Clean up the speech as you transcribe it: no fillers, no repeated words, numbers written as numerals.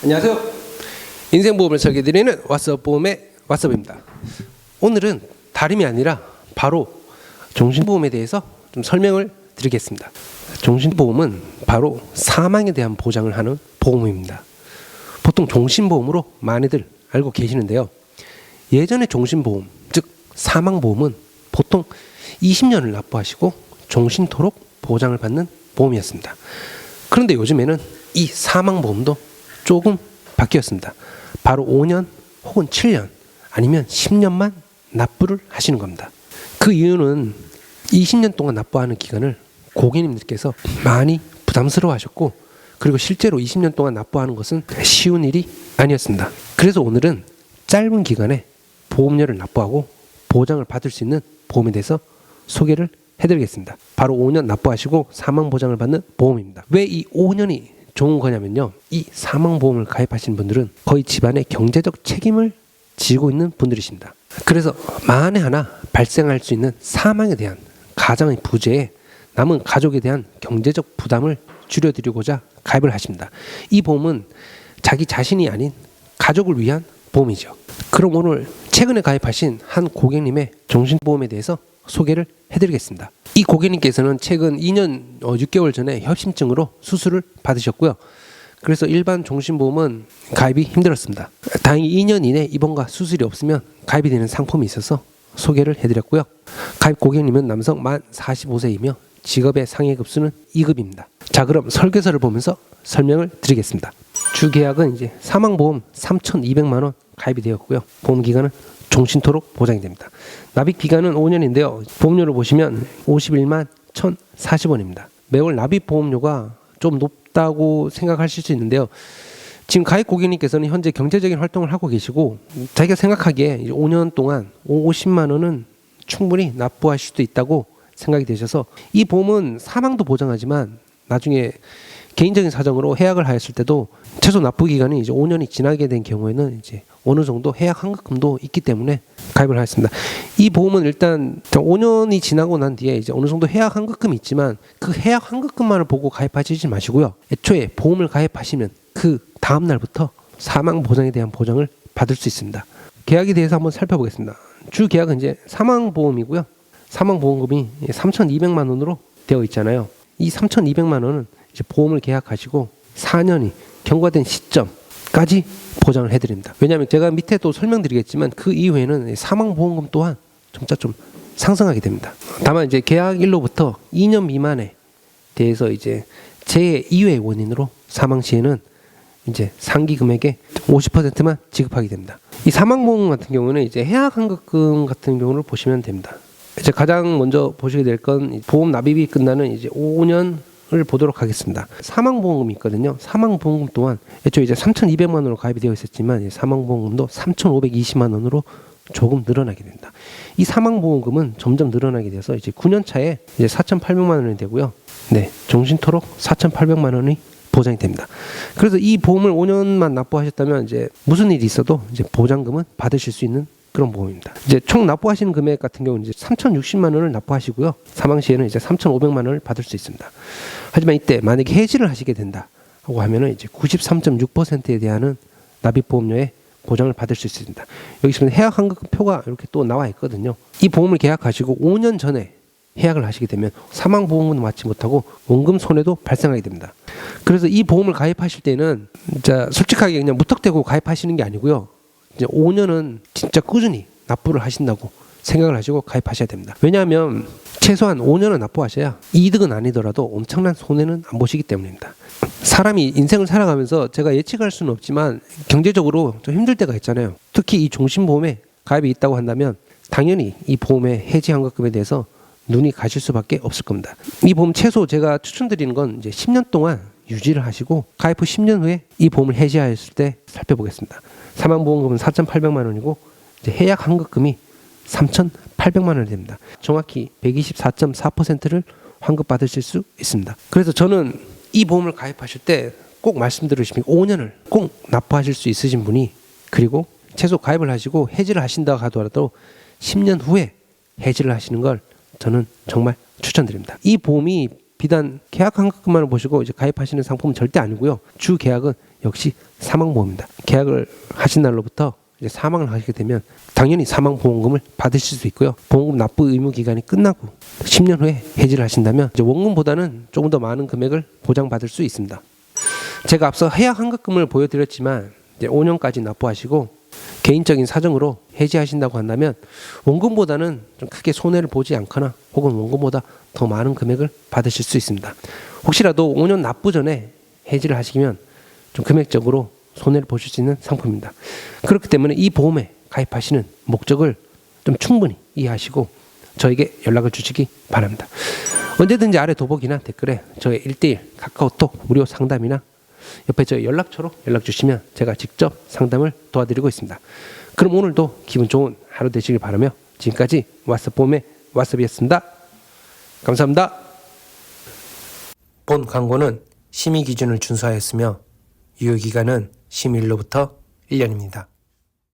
안녕하세요. 인생보험을 설계드리는 왓츠업보험의 왓츠업입니다. 오늘은 다름이 아니라 바로 종신보험에 대해서 좀 설명을 드리겠습니다. 종신보험은 바로 사망에 대한 보장을 하는 보험입니다. 보통 종신보험으로 많이들 알고 계시는데요. 예전에 종신보험, 즉 사망보험은 보통 20년을 납부하시고 종신토록 보장을 받는 보험이었습니다. 그런데 요즘에는 이 사망보험도 조금 바뀌었습니다. 바로 5년 혹은 7년 아니면 10년만 납부를 하시는 겁니다. 그 이유는 20년 동안 납부하는 기간을 고객님들께서 많이 부담스러워 하셨고, 그리고 실제로 20년 동안 납부하는 것은 쉬운 일이 아니었습니다. 그래서 오늘은 짧은 기간에 보험료를 납부하고 보장을 받을 수 있는 보험에 대해서 소개를 해드리겠습니다. 바로 5년 납부하시고 사망보장을 받는 보험입니다. 왜 이 5년이 좋은 거냐면요, 이 사망보험을 가입하신 분들은 거의 집안의 경제적 책임을 지고 있는 분들이십니다. 그래서 만에 하나 발생할 수 있는 사망에 대한 가장의 부재에 남은 가족에 대한 경제적 부담을 줄여드리고자 가입을 하십니다. 이 보험은 자기 자신이 아닌 가족을 위한 보험이죠. 그럼 오늘 최근에 가입하신 한 고객님의 종신보험에 대해서 소개를 해드리겠습니다. 이 고객님께서는 최근 2년 6개월 전에 협심증으로 수술을 받으셨고요. 그래서 일반 종신보험은 가입이 힘들었습니다. 다행히 2년 이내 입원과 수술이 없으면 가입이 되는 상품이 있어서 소개를 해드렸고요. 가입 고객님은 남성 만 45세이며 직업의 상해급수는 2급입니다. 자, 그럼 설계서를 보면서 설명을 드리겠습니다. 주계약은 이제 사망보험 3,200만 원 가입이 되었고요. 보험기간은 종신토록 보장이 됩니다. 납입 기간은 5년인데요. 보험료를 보시면 51만 1,040원입니다. 매월 납입 보험료가 좀 높다고 생각하실 수 있는데요. 지금 가입 고객님께서는 현재 경제적인 활동을 하고 계시고, 자기가 생각하기에 5년 동안 50만 원은 충분히 납부하실 수도 있다고 생각이 되셔서, 이 보험은 사망도 보장하지만 나중에 개인적인 사정으로 해약을 하였을 때도 최소 납부 기간이 이제 5년이 지나게 된 경우에는 이제 어느 정도 해약 환급금도 있기 때문에 가입을 하였습니다. 이 보험은 일단 5년이 지나고 난 뒤에 이제 어느 정도 해약 환급금이 있지만 그 해약 환급금만을 보고 가입하시지 마시고요. 애초에 보험을 가입하시면 그 다음 날부터 사망 보장에 대한 보장을 받을 수 있습니다. 계약에 대해서 한번 살펴보겠습니다. 주 계약은 이제 사망보험이고요. 사망보험금이 3,200만 원으로 되어 있잖아요. 이 3,200만 원은 이제 보험을 계약하시고 4년이 경과된 시점까지 보장을 해드립니다. 왜냐하면 제가 밑에 또 설명드리겠지만 그 이후에는 사망보험금 또한 점차 좀 상승하게 됩니다. 다만 이제 계약일로부터 2년 미만에 대해서 이제 재해 이외의 원인으로 사망 시에는 이제 상기 금액의 50%만 지급하게 됩니다. 이 사망보험 같은 경우는 이제 해약 환급금 같은 경우를 보시면 됩니다. 이제 가장 먼저 보시게 될 건 보험 납입이 끝나는 이제 5년을 보도록 하겠습니다. 사망보험금이 있거든요. 사망보험금 또한 애초에 이제 3,200만 원으로 가입이 되어 있었지만 사망보험금도 3,520만 원으로 조금 늘어나게 됩니다. 이 사망보험금은 점점 늘어나게 돼서 이제 9년 차에 이제 4,800만 원이 되고요. 네, 종신토록 4,800만 원이 보장이 됩니다. 그래서 이 보험을 5년만 납부하셨다면 이제 무슨 일이 있어도 이제 보장금은 받으실 수 있는 그런 보험입니다. 이제 총 납부하시는 금액 같은 경우는 이제 3,060만 원을 납부하시고요. 사망 시에는 이제 3,500만 원을 받을 수 있습니다. 하지만 이때 만약에 해지를 하시게 된다고 하면은 이제 93.6%에 대한 납입 보험료의 보장을 받을 수 있습니다. 여기 보면 해약 환급금 표가 이렇게 또 나와 있거든요. 이 보험을 계약하시고 5년 전에 해약을 하시게 되면 사망보험은 받지 못하고 원금 손해도 발생하게 됩니다. 그래서 이 보험을 가입하실 때는 진짜 솔직하게 그냥 무턱대고 가입하시는 게 아니고요. 이제 5년은 진짜 꾸준히 납부를 하신다고 생각을 하시고 가입하셔야 됩니다. 왜냐하면 최소한 5년은 납부하셔야 이득은 아니더라도 엄청난 손해는 안 보시기 때문입니다. 사람이 인생을 살아가면서 제가 예측할 수는 없지만 경제적으로 좀 힘들 때가 있잖아요. 특히 이 종신보험에 가입이 있다고 한다면 당연히 이 보험의 해지 환급금에 대해서 눈이 가실 수밖에 없을 겁니다. 이 보험 최소 제가 추천드리는 건 이제 10년 동안 유지를 하시고 가입 후 10년 후에 이 보험을 해지하였을 때 살펴보겠습니다. 사망보험금은 4,800만 원이고 이제 해약 환급금이 3,800만 원이 됩니다. 정확히 124.4%를 환급받으실 수 있습니다. 그래서 저는 이 보험을 가입하실 때 꼭 말씀드리시면 5년을 꼭 납부하실 수 있으신 분이, 그리고 최소 가입을 하시고 해지를 하신다고 하더라도 10년 후에 해지를 하시는 걸 저는 정말 추천드립니다. 이 보험이 비단 계약 환급금만을 보시고 이제 가입하시는 상품은 절대 아니고요. 주 계약은 역시 사망보험입니다. 계약을 하신 날로부터 이제 사망을 하시게 되면 당연히 사망보험금을 받으실 수 있고요. 보험금 납부 의무 기간이 끝나고 10년 후에 해지를 하신다면 이제 원금보다는 조금 더 많은 금액을 보장받을 수 있습니다. 제가 앞서 해약 환급금을 보여드렸지만 이제 5년까지 납부하시고 개인적인 사정으로 해지하신다고 한다면 원금보다는 좀 크게 손해를 보지 않거나 혹은 원금보다 더 많은 금액을 받으실 수 있습니다. 혹시라도 5년 납부 전에 해지를 하시면 좀 금액적으로 손해를 보실 수 있는 상품입니다. 그렇기 때문에 이 보험에 가입하시는 목적을 좀 충분히 이해하시고 저에게 연락을 주시기 바랍니다. 언제든지 아래 더보기나 댓글에 저의 1:1 카카오톡 무료 상담이나 옆에 저 연락처로 연락 주시면 제가 직접 상담을 도와드리고 있습니다. 그럼 오늘도 기분 좋은 하루 되시길 바라며 지금까지 왓츠보험의 왓츠업이었습니다. 감사합니다. 본 광고는 심의 기준을 준수하였으며 유효기간은 심의일로부터 1년입니다.